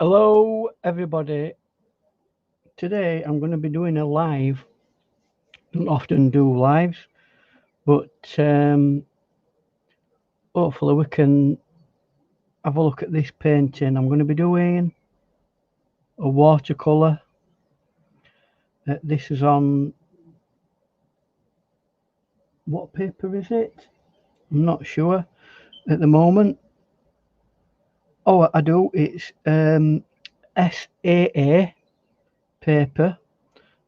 Hello everybody. Today I'm going to be doing a live. I don't often do lives, but hopefully we can have a look at this painting. I'm going to be doing a watercolor. This is on, what paper is it? I'm not sure at the moment. Oh, I do. It's SAA paper.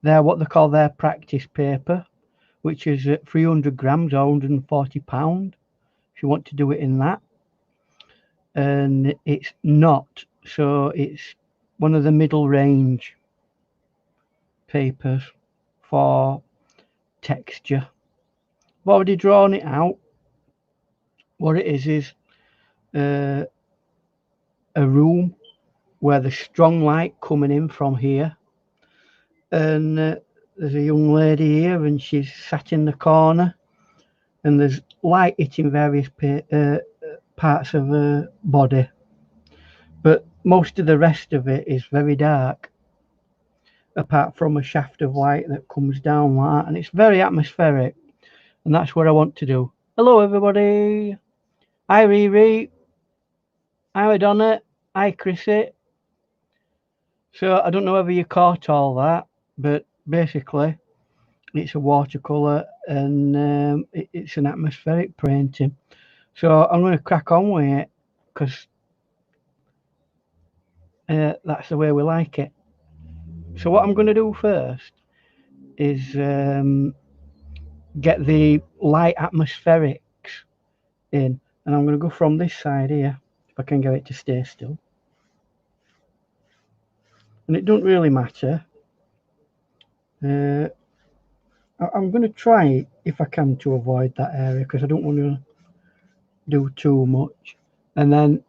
They're what they call their practice paper, which is 300 grams or £140 if you want to do it in that. And it's not, so it's one of the middle range papers for texture. I've already drawn it out. What it is a room where there's strong light coming in from here, and there's a young lady here and she's sat in the corner, and there's light hitting various parts of her body, but most of the rest of it is very dark, apart from a shaft of light that comes down like that, and it's very atmospheric, and that's what I want to do. Hello everybody. Hi Riri. Hi Madonna. Hi Chrissy. So I don't know whether you caught all that, but basically it's a watercolor, and it's an atmospheric painting. So I'm going to crack on with it because that's the way we like it. So what I'm going to do first is get the light atmospherics in, and I'm going to go from this side here, if I can get it to stay still. And it doesn't really matter. I'm going to try, if I can, to avoid that area because I don't want to do too much. And then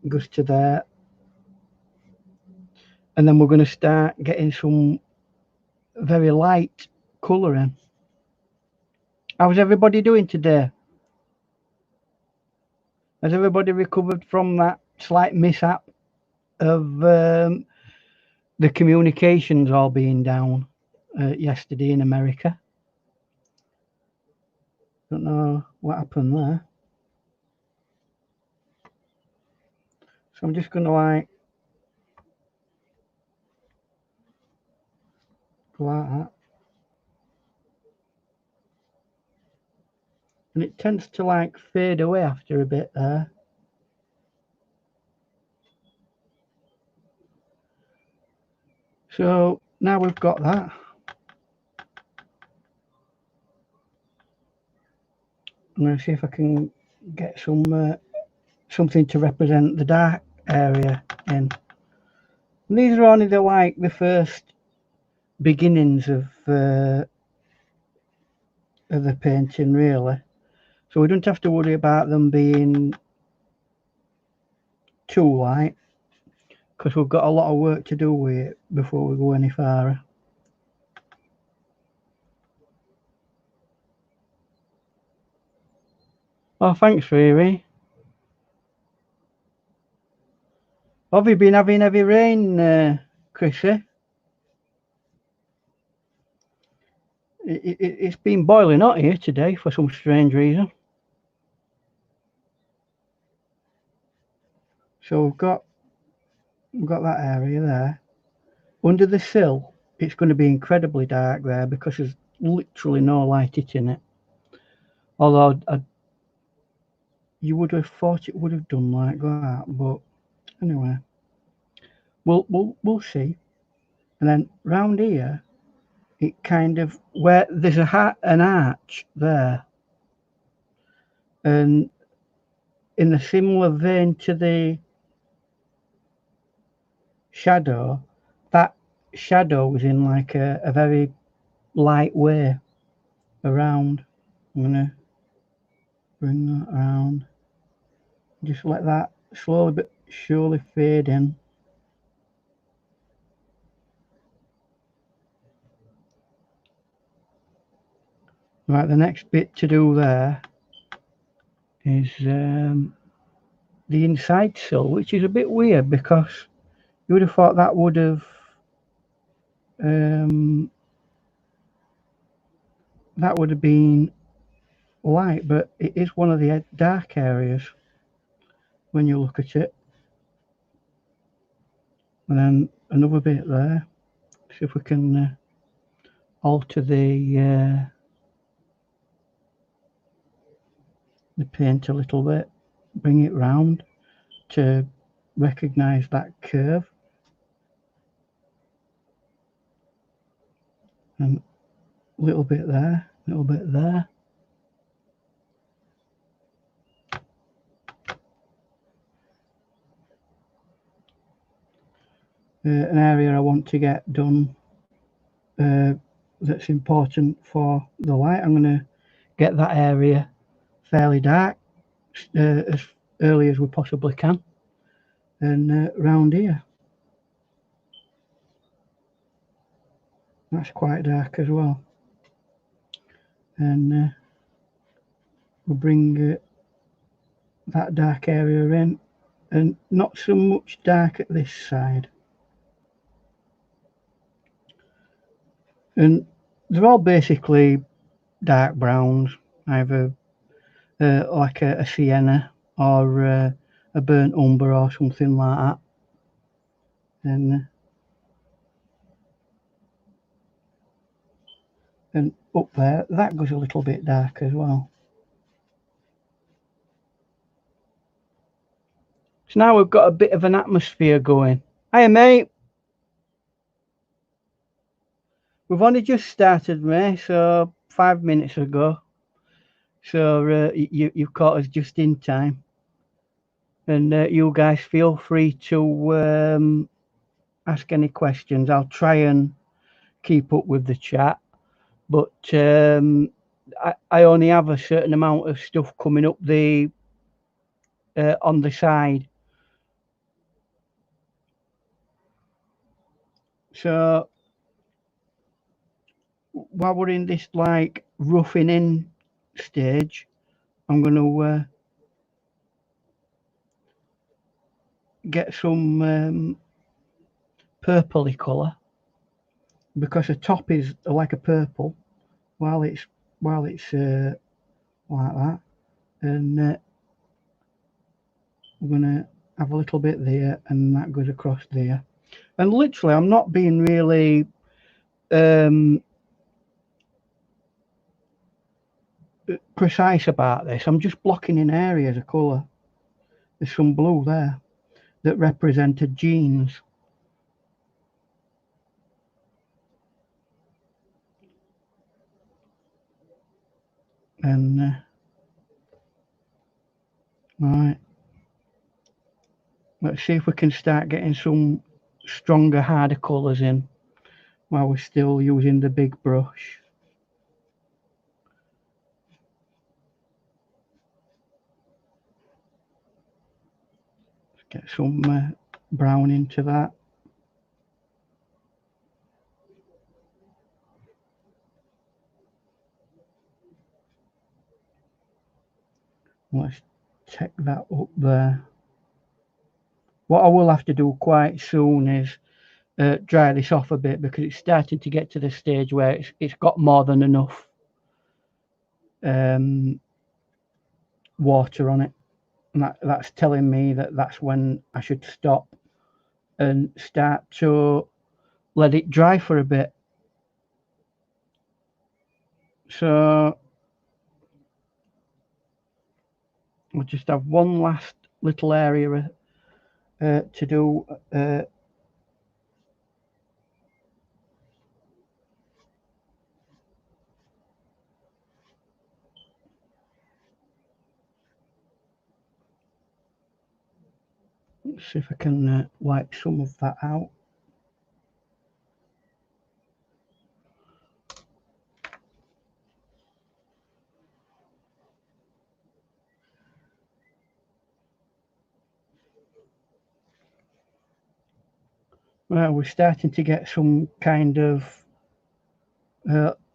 it goes to there, and then we're going to start getting some very light colouring. How's everybody doing today? Has everybody recovered from that slight mishap of the communications all being down yesterday in America? Don't know what happened there. So I'm just going to like that. And it tends to like fade away after a bit there. So now we've got that. I'm going to see if I can get some something to represent the dark area in. And these are only the first beginnings of the painting, really. So we don't have to worry about them being too light, because we've got a lot of work to do with it before we go any farther. Oh, thanks, Riri. Have you been having heavy rain, Chrissy? It's been boiling hot here today for some strange reason. So we've got that area there. Under the sill, it's going to be incredibly dark there because there's literally no light hitting it. Although you would have thought it would have done like that, but anyway, we'll see. And then round here, it kind of, where there's an arch there, and in a similar vein to the shadow, that shadow is in like a very light way around. I'm gonna bring that around, just let that slowly but surely fade in. Right, the next bit to do there is the the inside sill, which is a bit weird because you would have thought that would have been light, but it is one of the dark areas when you look at it. And then another bit there. See if we can alter the paint a little bit, bring it round to recognize that curve. And a little bit there, a little bit there. An area I want to get done that's important for the light. I'm going to get that area fairly dark as early as we possibly can. And round here, that's quite dark as well. And we'll bring that dark area in, and not so much dark at this side. And they're all basically dark browns, either like a sienna or a burnt umber or something like that. And up there, that goes a little bit dark as well. So now we've got a bit of an atmosphere going. Hiya, mate. We've only just started, mate, so 5 minutes ago. So you've caught us just in time. And you guys feel free to ask any questions. I'll try and keep up with the chat, but I only have a certain amount of stuff coming up the on the side. So while we're in this like roughing in stage, I'm going to get some purpley colour, because the top is like a purple while it's like that, and we're going to have a little bit there, and that goes across there. And literally, I'm not being really precise about this. I'm just blocking in areas of colour. There's some blue there that represented jeans. And right, let's see if we can start getting some stronger, harder colours in while we're still using the big brush. Let's get some brown into that. Let's take that up there. What I will have to do quite soon is dry this off a bit, because it's starting to get to the stage where it's got more than enough water on it, and that's telling me that that's when I should stop and start to let it dry for a bit. So we'll just have one last little area to do. Let's see if I can wipe some of that out. Well, we're starting to get some kind of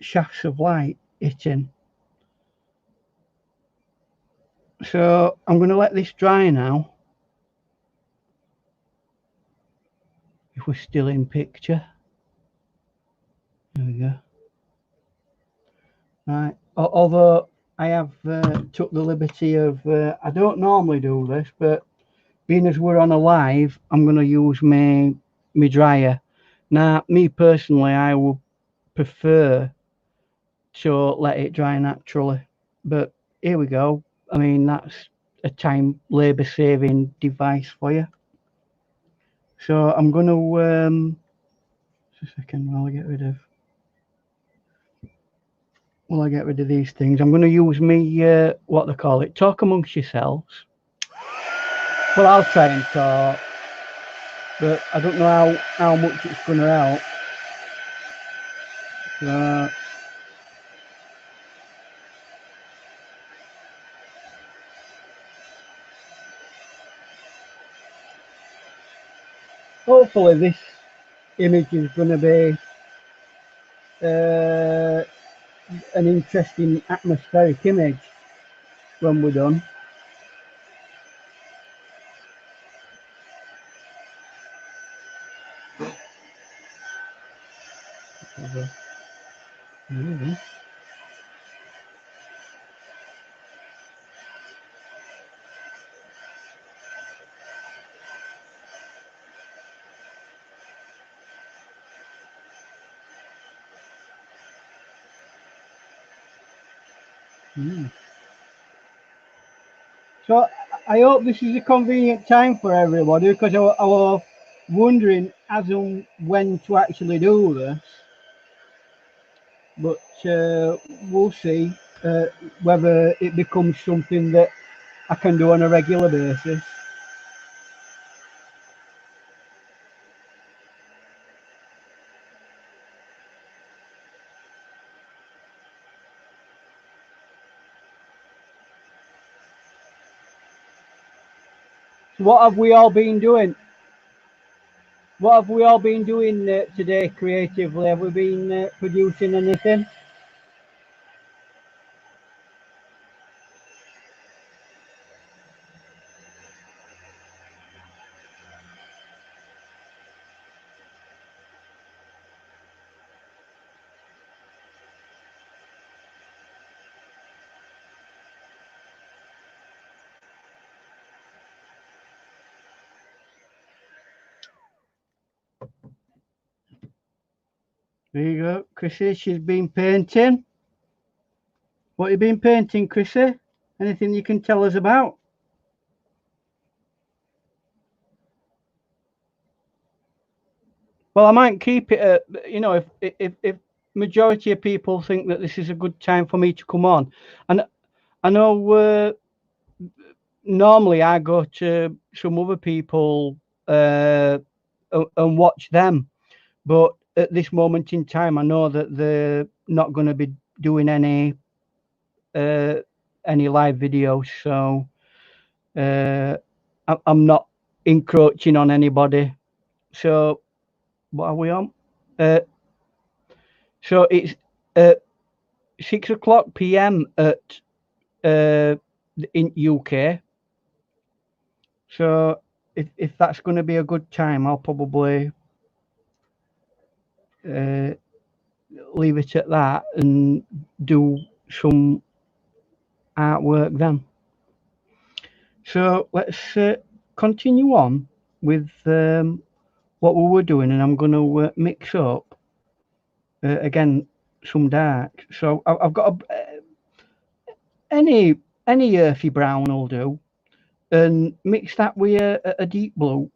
shafts of light hitting. So I'm going to let this dry now, if we're still in picture. There we go. Right, although I have took the liberty of, I don't normally do this, but being as we're on a live, I'm going to use my dryer. Now, me personally, I would prefer to let it dry naturally, but here we go. I mean, that's a time labour saving device for you. So I'm going to, just a second while I get rid of. Will I get rid of these things? I'm going to use me, what they call it, talk amongst yourselves. Well, I'll try and talk, but I don't know how much it's going to help. So, hopefully this image is going to be an interesting atmospheric image when we're done. So I hope this is a convenient time for everybody, because I was wondering as and when to actually do this, but we'll see whether it becomes something that I can do on a regular basis. So what have we all been doing? What have we all been doing today creatively? Have we been producing anything? There you go, Chrissy. She's been painting. What have you been painting, Chrissy? Anything you can tell us about? Well, I might keep it at, you know, if majority of people think that this is a good time for me to come on. And I know normally I go to some other people and watch them, but at this moment in time, I know that they're not going to be doing any live videos, so I'm not encroaching on anybody. So what are we on? So it's 6 o'clock PM at in UK. So if that's going to be a good time, I'll probably leave it at that and do some artwork then. So let's continue on with what we were doing, and I'm going to mix up again some dark. So I've got any earthy brown will do, and mix that with a deep blue.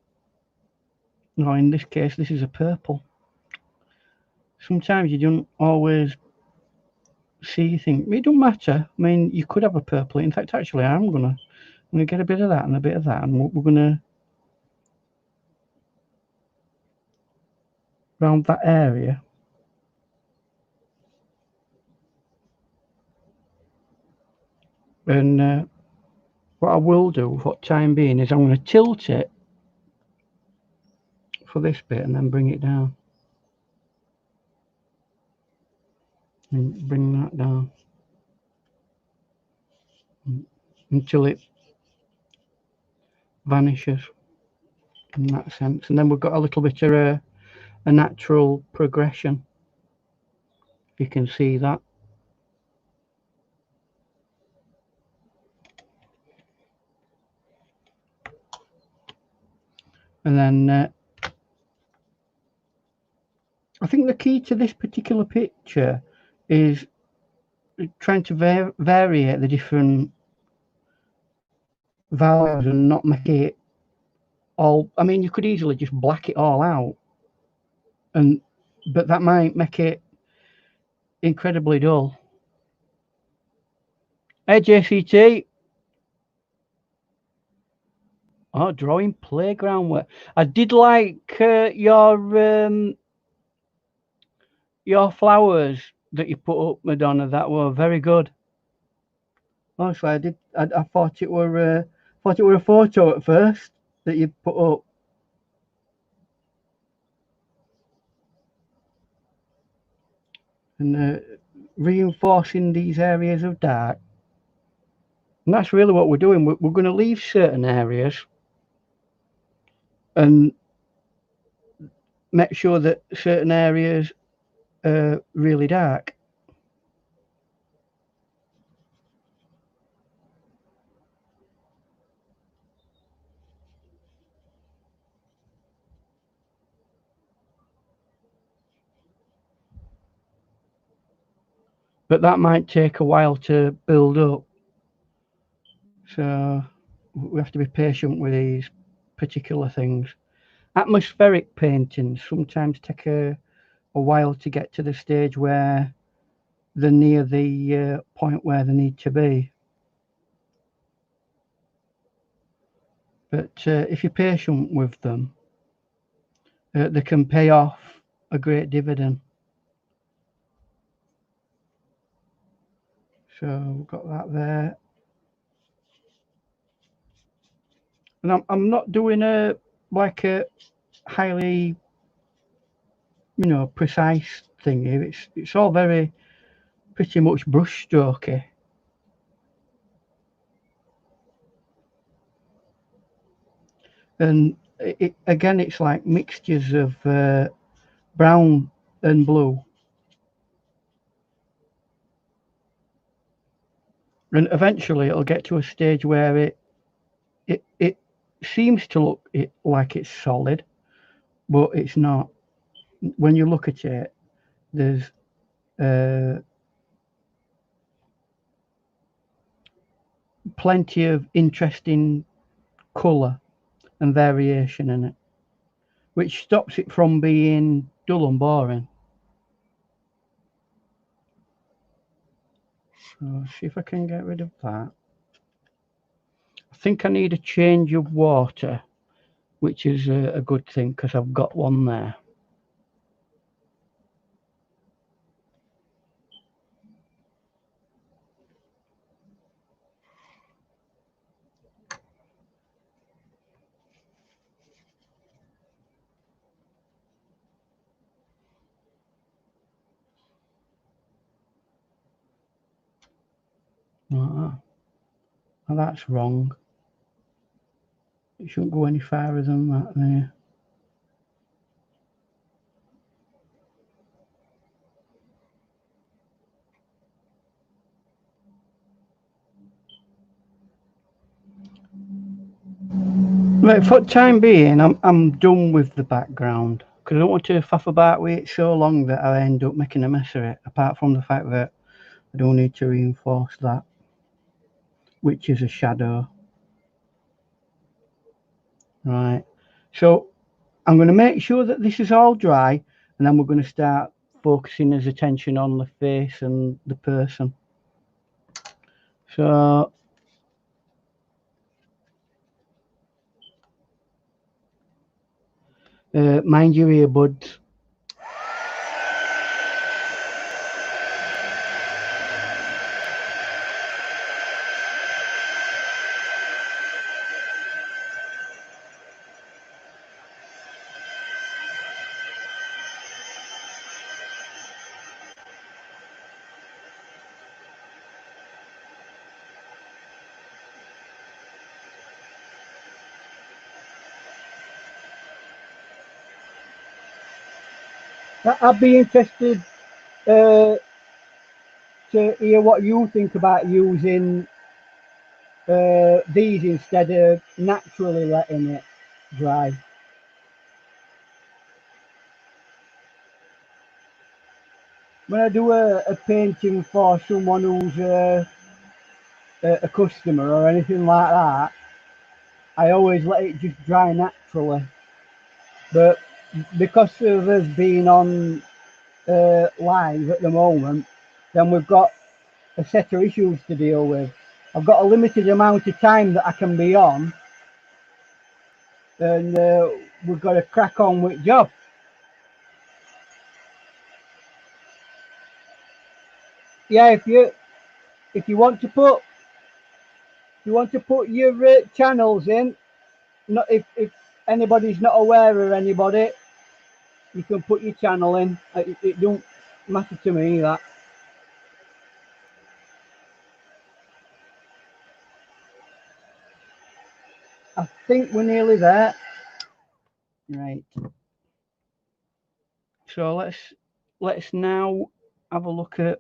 No, in this case, this is a purple. Sometimes you don't always see things. It don't matter. I mean, you could have a purple. In fact, actually, I'm gonna get a bit of that and a bit of that, and we're gonna round that area. And what I will do for the time being is I'm going to tilt it for this bit and then bring it down. And bring that down until it vanishes. in that sense. And then we've got a little bit of a natural progression. You can see that. And then I think the key to this particular picture is trying to vary the different values and not make it all. I mean, you could easily just black it all out, but that might make it incredibly dull. Hey, JCT. Oh, drawing playground work. I did like your flowers that you put up, Madonna. That were very good. Honestly, I did. I thought it were a photo at first that you put up. And reinforcing these areas of dark. And that's really what we're doing. We're going to leave certain areas and make sure that certain areas are really dark. But that might take a while to build up. So we have to be patient with these particular things. Atmospheric paintings sometimes take a while to get to the stage where they're near the point where they need to be. But if you're patient with them, they can pay off a great dividend. So we've got that there. And I'm not doing a highly, precise thing here. It's all very pretty much brush strokey. And again, it's like mixtures of brown and blue. And eventually it'll get to a stage where it seems to look like it's solid, but it's not. When you look at it, there's plenty of interesting colour and variation in it, which stops it from being dull and boring. So see if I can get rid of that. I think I need a change of water, which is a good thing because I've got one there. Now that's wrong. It shouldn't go any farther than that there. Right, for the time being, I'm done with the background because I don't want to faff about with it so long that I end up making a mess of it. Apart from the fact that I don't need to reinforce that, which is a shadow. Right, so I'm going to make sure that this is all dry, and then we're going to start focusing his attention on the face and the person. So mind your earbuds. I'd be interested to hear what you think about using these instead of naturally letting it dry. When I do a painting for someone who's a customer or anything like that, I always let it just dry naturally. But because of us being on live at the moment, then we've got a set of issues to deal with. I've got a limited amount of time that I can be on, and we've got to crack on with job. Yeah, if you want to put your channels in, not if anybody's not aware of anybody, you can put your channel in. It don't matter to me that. I think we're nearly there. Right. So let's now have a look at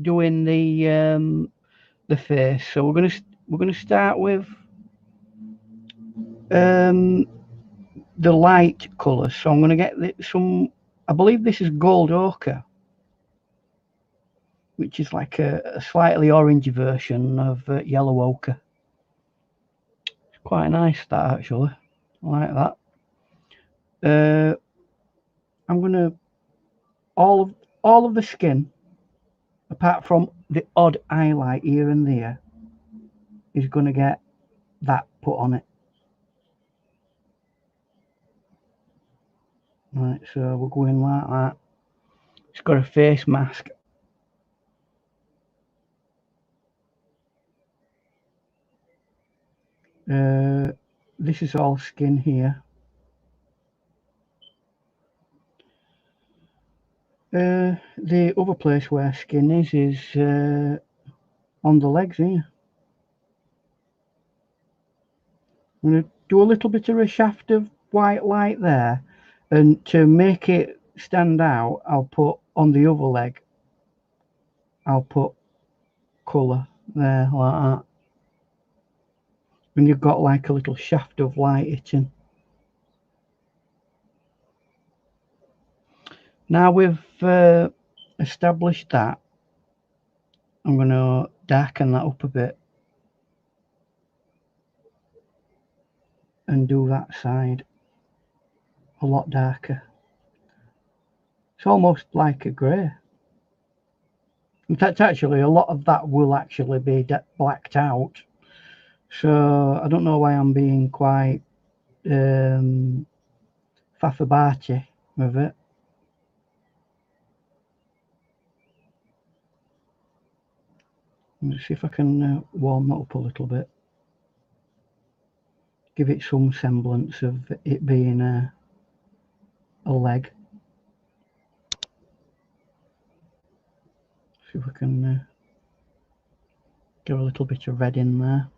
doing the face. So we're gonna start with the light colours. So I'm gonna get some. I believe this is gold ochre, which is like a slightly orangey version of yellow ochre. It's quite nice that actually. I like that. I'm gonna all of the skin, apart from the odd highlight here and there, is gonna get that put on it. Right, so we're going like that. It's got a face mask. This is all skin here. The other place where skin is on the legs here. I'm going to do a little bit of a shaft of white light there, and to make it stand out, I'll put on the other leg, I'll put colour there like that. And you've got like a little shaft of light hitting. Now we've established that, I'm going to darken that up a bit and do that side a lot darker. It's almost like a grey. In fact, actually, a lot of that will actually be blacked out. So I don't know why I'm being quite faffabarty with it. Let's see if I can warm that up a little bit. Give it some semblance of it being a leg. See if I can give a little bit of red in there.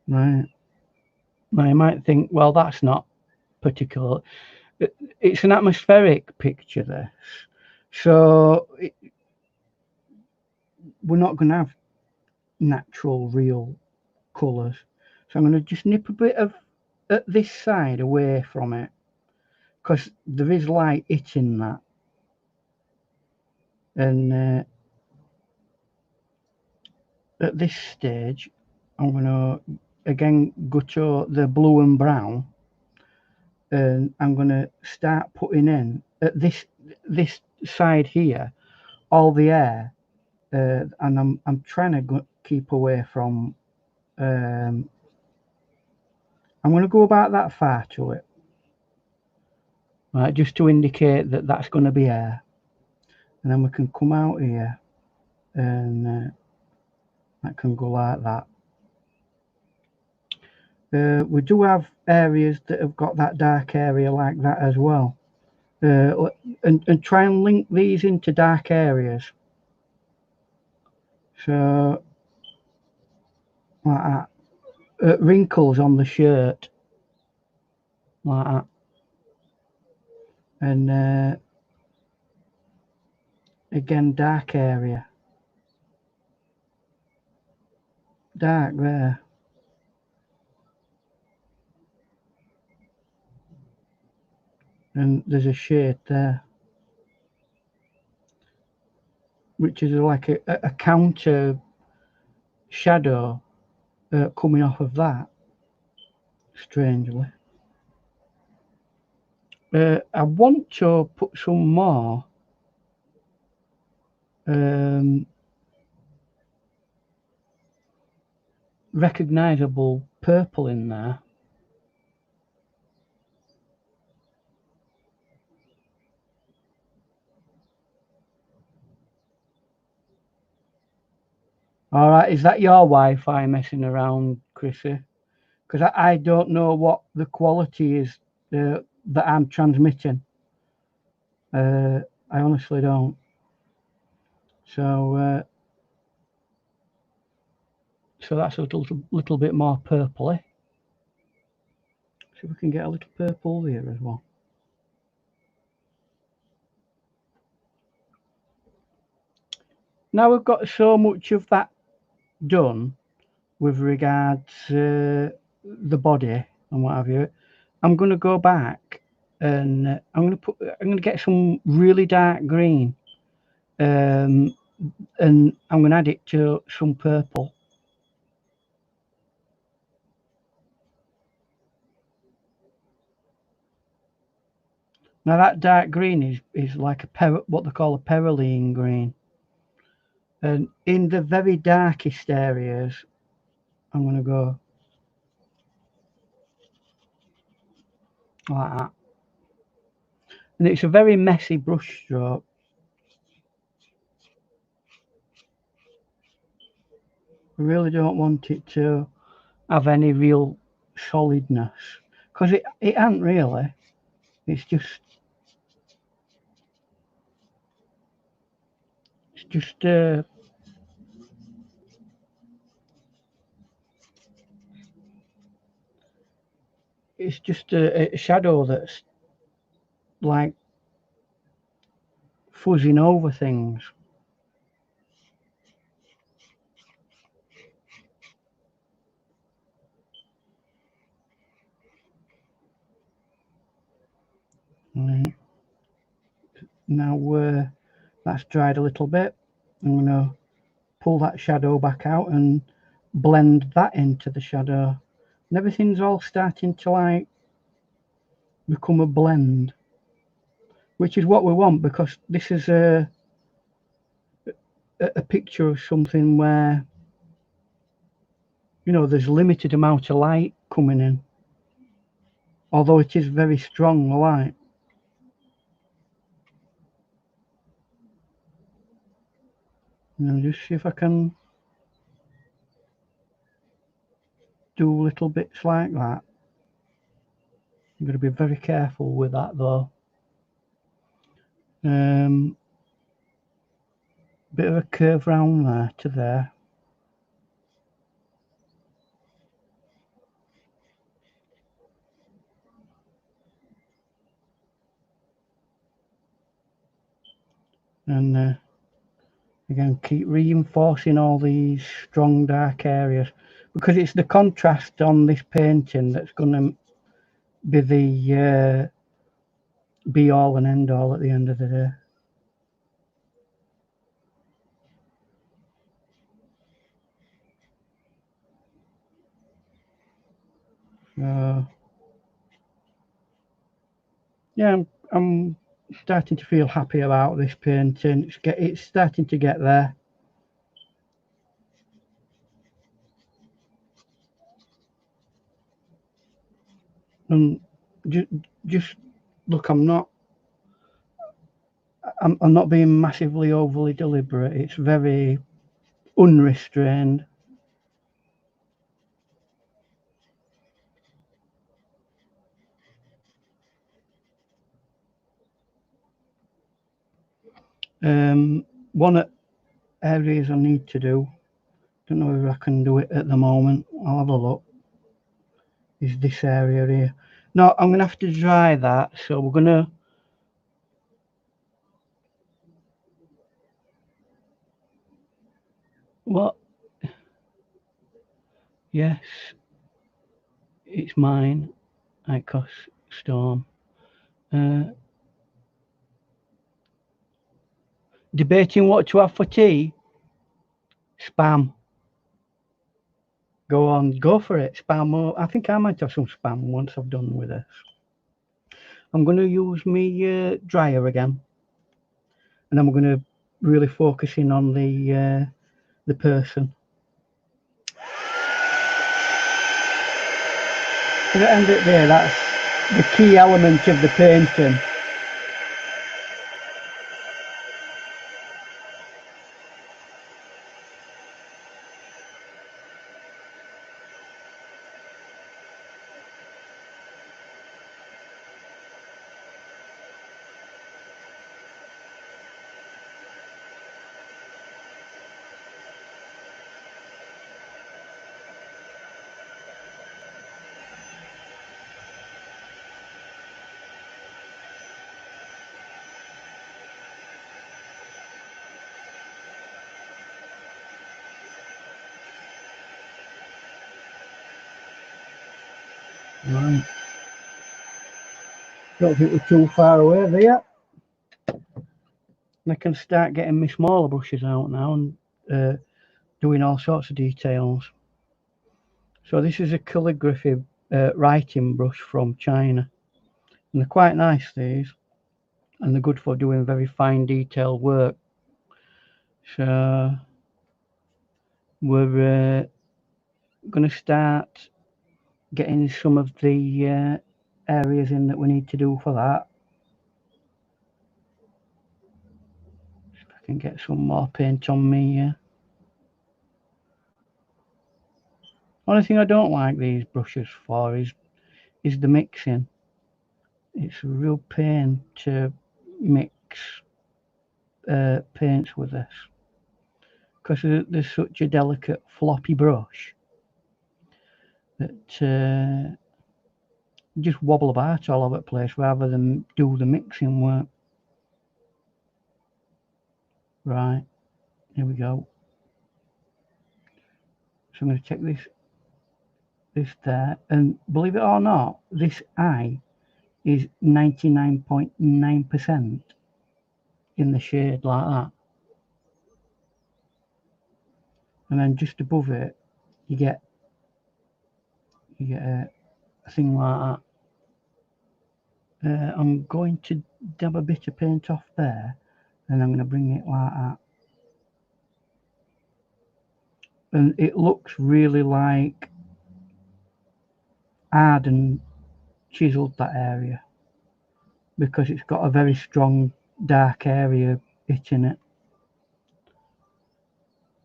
Right. Now you might think, well, that's not particular. It's an atmospheric picture, this. So we're not going to have natural, real colours. So I'm going to just nip a bit of at this side away from it, because there is light hitting that. And at this stage, I'm going to again go to the blue and brown, and I'm going to start putting in at this side here all the air, and I'm trying to keep away from. I'm going to go about that far to it, right, just to indicate that that's going to be air, and then we can come out here, and that can go like that. We do have areas that have got that dark area like that as well, and try and link these into dark areas. So like that. Wrinkles on the shirt, like that. And again, dark area. Dark there. And there's a shade there, which is like a counter shadow coming off of that, strangely. I want to put some more recognisable purple in there. All right, is that your Wi-Fi messing around, Chrissy? Because I don't know what the quality is that I'm transmitting. I honestly don't. So so that's a little bit more purpley. See if we can get a little purple here as well. Now we've got so much of that done with regards the body and what have you. I'm going to go back and I'm going to get some really dark green, and I'm going to add it to some purple. Now that dark green is like what they call a perylene green, and in the very darkest areas, I'm going to go like that. And it's a very messy brush stroke. I really don't want it to have any real solidness, because it ain't really. It's just it's just it's just a shadow that's like fuzzing over things. Right. Now that's dried a little bit. I'm going to pull that shadow back out and blend that into the shadow. And everything's all starting to like become a blend, which is what we want, because this is a picture of something where, you know, there's limited amount of light coming in, although it is very strong light. And just see if I can do little bits like that. I'm going to be very careful with that though. Bit of a curve round there to there. And again, keep reinforcing all these strong dark areas, because it's the contrast on this painting that's going to be the be all and end all at the end of the day. So yeah, I'm starting to feel happy about this painting. It's starting to get there. And just look, I'm not being massively overly deliberate. It's very unrestrained. One areas I need to do. Don't know if I can do it at the moment. I'll have a look. Is this area here? No, I'm gonna have to dry that, so we're gonna what? Yes, it's mine. Icos Storm. Debating what to have for tea. Spam. Go on, go for it. Spam. I think I might have some spam once I've done with this. I'm going to use my dryer again, and I'm going to really focus in on the person. At the end of the day, that's the key element of the painting. Right. Don't think we're too far away there. I can start getting my smaller brushes out now and doing all sorts of details. So this is a calligraphy writing brush from China, and they're quite nice, these, and they're good for doing very fine detail work. So we're going to start getting some of the areas in that we need to do for that. If I can get some more paint on me. Only thing I don't like these brushes for is the mixing. It's a real pain to mix paints with this, because there's such a delicate floppy brush that just wobble about all over the place rather than do the mixing work. Right, here we go. So I'm going to take this there, and believe it or not, this eye is 99.9% in the shade like that, and then just above it you get a thing like that. I'm going to dab a bit of paint off there, and I'm going to bring it like that, and it looks really like hard and chiseled, that area, because it's got a very strong dark area hitting it.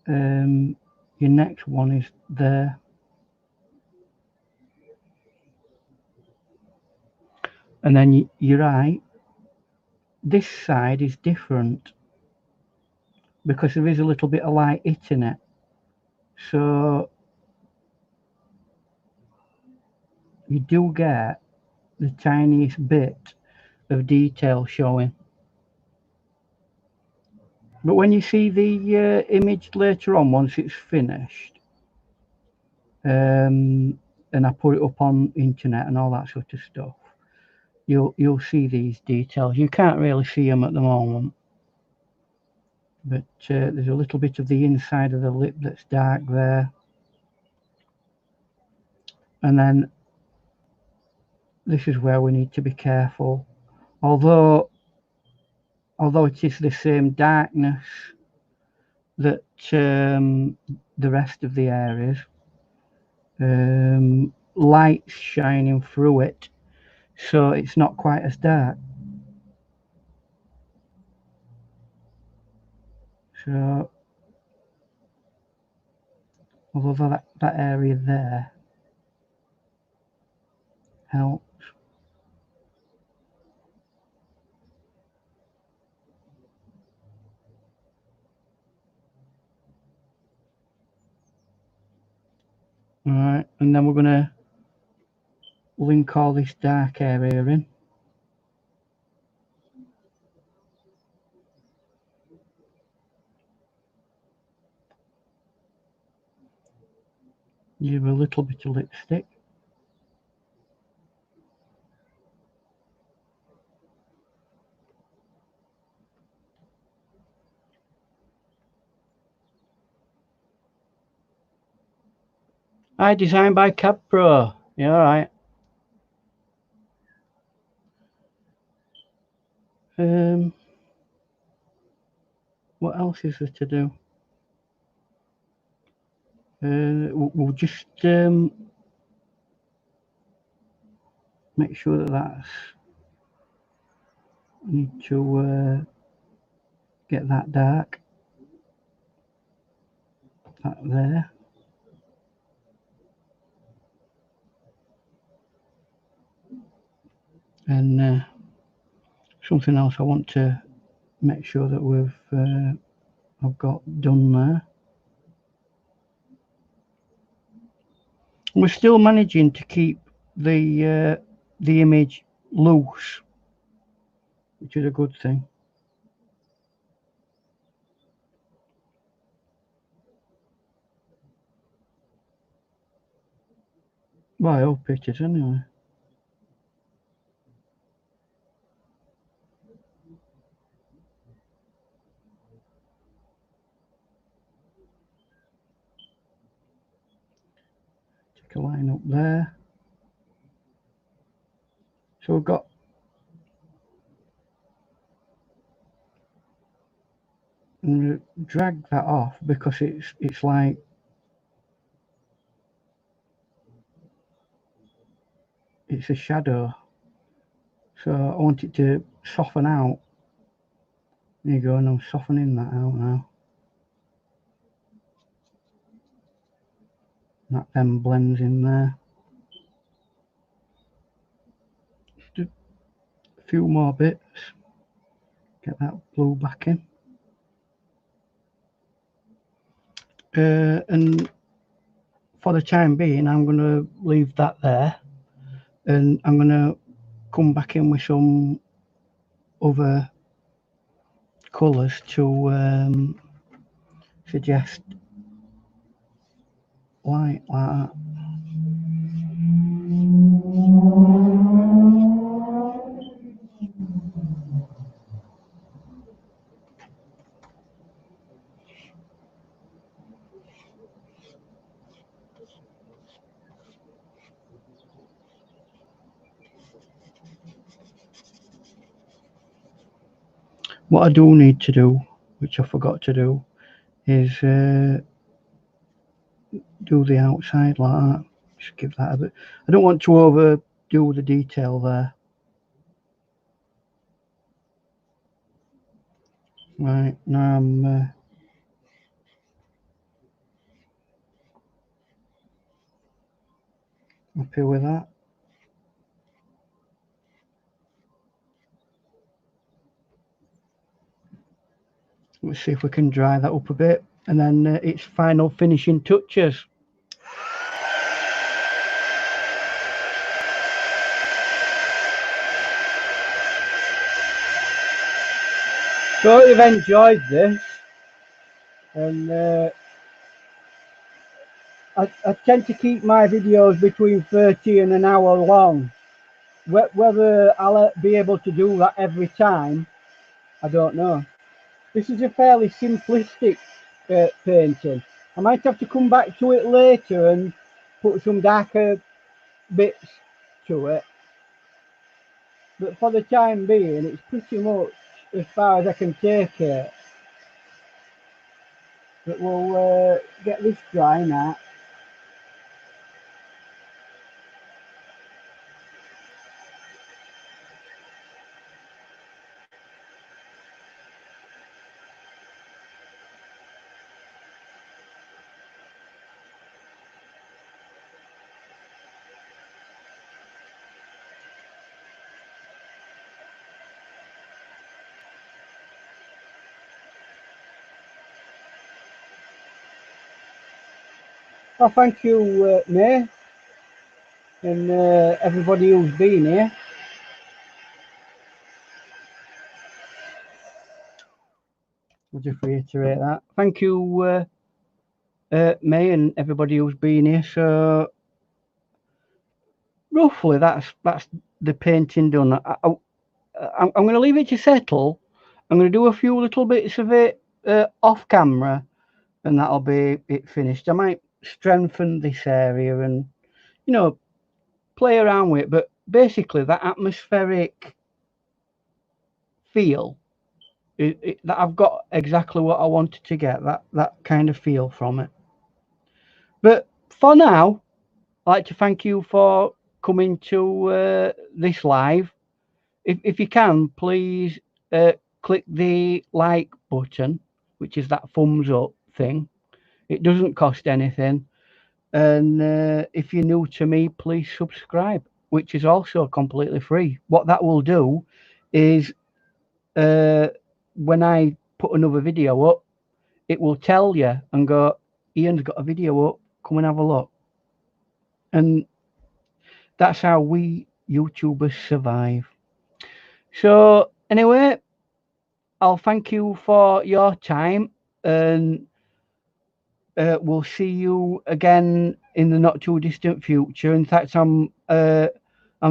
Your next one is there, and then you're right, this side is different because there is a little bit of light hitting it, so you do get the tiniest bit of detail showing. But when you see the image later on, once it's finished, and I put it up on internet and all that sort of stuff, you'll see these details. You can't really see them at the moment, but there's a little bit of the inside of the lip that's dark there, and then this is where we need to be careful. Although it is the same darkness that the rest of the areas, light's shining through it, so it's not quite as dark. So although that area there helps, Alright, and then we're going to link all this dark area in. Give a little bit of lipstick. I designed by Cab Pro. Yeah, alright. What else is there to do? We'll just make sure that that's, I need to get that dark, that there. And something else I want to make sure that I've got done there. We're still managing to keep the image loose, which is a good thing. Well, I hope it is anyway. Take a line up there. So we've got and drag that off because it's like it's a shadow, so I want it to soften out. There you go, and I'm softening that out now. That then blends in there. Just a few more bits. Get that blue back in. And for the time being, I'm going to leave that there, and I'm going to come back in with some other colours to suggest light like that. What I do need to do, which I forgot to do, is do the outside like that. Just give that a bit. I don't want to overdo the detail there. Right, now I'm happy with that. Let's see if we can dry that up a bit, and then its final finishing touches. So you've enjoyed this, and I tend to keep my videos between 30 and an hour long. Whether I'll be able to do that every time, I don't know. This is a fairly simplistic painting. I might have to come back to it later and put some darker bits to it, but for the time being it's pretty much as far as I can take it. But we'll get this dry now. Well, thank you, May, and everybody who's been here. I'll just reiterate that. Thank you, May, and everybody who's been here. So roughly, that's the painting done. I'm going to leave it to settle. I'm going to do a few little bits of it off camera, and that'll be it finished. I might strengthen this area and, you know, play around with it, but basically that atmospheric feel that I've got exactly what I wanted to get, that kind of feel from it. But for now, I'd like to thank you for coming to this live. If you can, please click the like button, which is that thumbs up thing. It doesn't cost anything. And if you're new to me, please subscribe, which is also completely free. What that will do is when I put another video up, it will tell you and go, Ian's got a video up, come and have a look. And that's how we YouTubers survive. So anyway, I'll thank you for your time, and we'll see you again in the not too distant future. In fact, I'm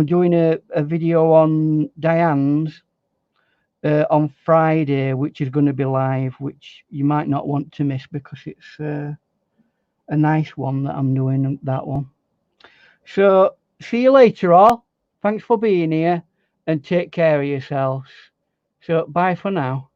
doing a video on Diane's on Friday, which is going to be live, which you might not want to miss because it's a nice one that I'm doing, that one. So see you later, all. Thanks for being here, and take care of yourselves. So bye for now.